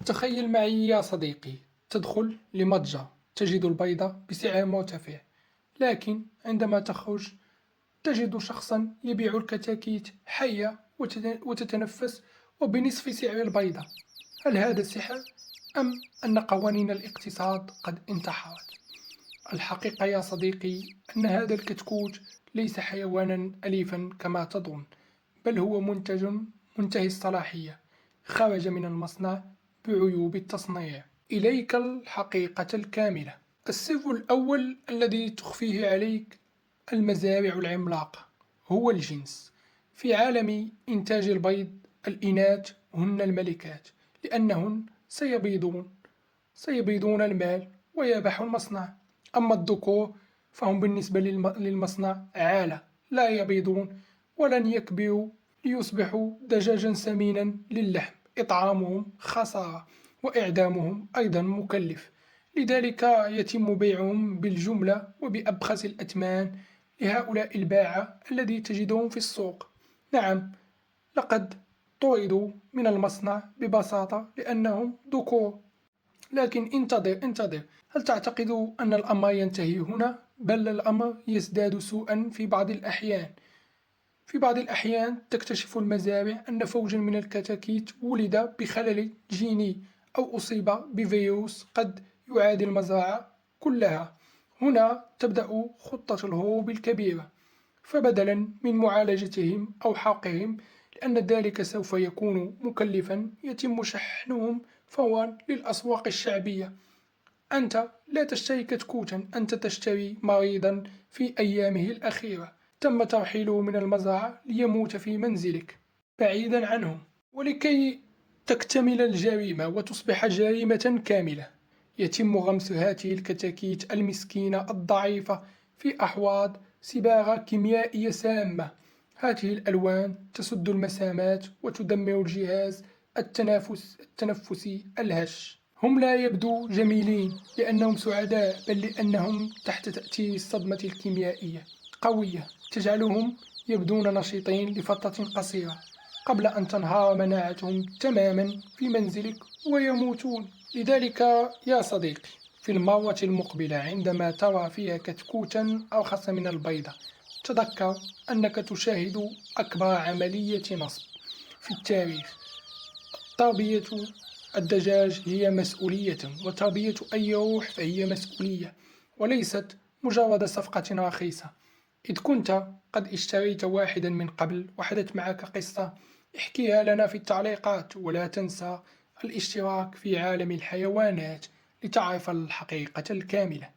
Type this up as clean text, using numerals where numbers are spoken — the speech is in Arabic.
تخيل معي يا صديقي، تدخل لمتجر تجد البيض بسعر مرتفع، لكن عندما تخرج تجد شخصا يبيع الكتاكيت حية وتتنفس وبنصف سعر البيضة. هل هذا سحر أم أن قوانين الاقتصاد قد انتحرت؟ الحقيقة يا صديقي أن هذا الكتكوت ليس حيوانا أليفا كما تظن، بل هو منتج منتهي الصلاحية، خرج من المصنع بعيوب التصنيع. إليك الحقيقة الكاملة. السر الأول الذي تخفيه عليك المزارع العملاقة هو الجنس. في عالم إنتاج البيض، الإناث هن الملكات، لأنهن سيبيضون المال ويربح المصنع. أما الذكور فهم بالنسبة للمصنع عالة، لا يبيضون ولن يكبروا ليصبحوا دجاجا سمينا للحم. إطعامهم خسارة وإعدامهم أيضا مكلف، لذلك يتم بيعهم بالجملة وبأبخس الأثمان لهؤلاء الباعة الذي تجدهم في السوق. نعم، لقد طردوا من المصنع ببساطة لأنهم ذكور. لكن انتظر، هل تعتقد أن الأمر ينتهي هنا؟ بل الأمر يزداد سوءا في بعض الأحيان. تكتشف المزارع أن فوجا من الكتاكيت ولد بخلل جيني أو أصيب بفيروس قد يعادي المزرعة كلها. هنا تبدأ خطة الهروب الكبيرة، فبدلا من معالجتهم أو حرقهم، لأن ذلك سوف يكون مكلفا، يتم شحنهم فورا للأسواق الشعبية. أنت لا تشتري كتكوتا، أنت تشتري مريضا في أيامه الأخيرة تم ترحيله من المزرعة ليموت في منزلك بعيدا عنهم. ولكي تكتمل الجريمة وتصبح جريمة كاملة، يتم غمس هذه الكتاكيت المسكينة الضعيفة في أحواض صباغة كيميائية سامة. هذه الألوان تسد المسامات وتدمر الجهاز التنفسي الهش. هم لا يبدو جميلين لأنهم سعداء، بل لأنهم تحت تأثير الصدمة الكيميائية قوية تجعلهم يبدون نشيطين لفترة قصيرة قبل أن تنهار مناعتهم تماما في منزلك ويموتون. لذلك يا صديقي، في المرة المقبلة عندما ترى فيها كتكوتا أرخص من البيضة، تذكر أنك تشاهد أكبر عملية نصب في التاريخ. تربية الدجاج هي مسؤولية، وتربية أي روح فهي مسؤولية، وليست مجرد صفقة رخيصة. إذ كنت قد اشتريت واحدا من قبل وحدث معك قصة، احكيها لنا في التعليقات، ولا تنسى الاشتراك في عالم الحيوانات لتعرف الحقيقة الكاملة.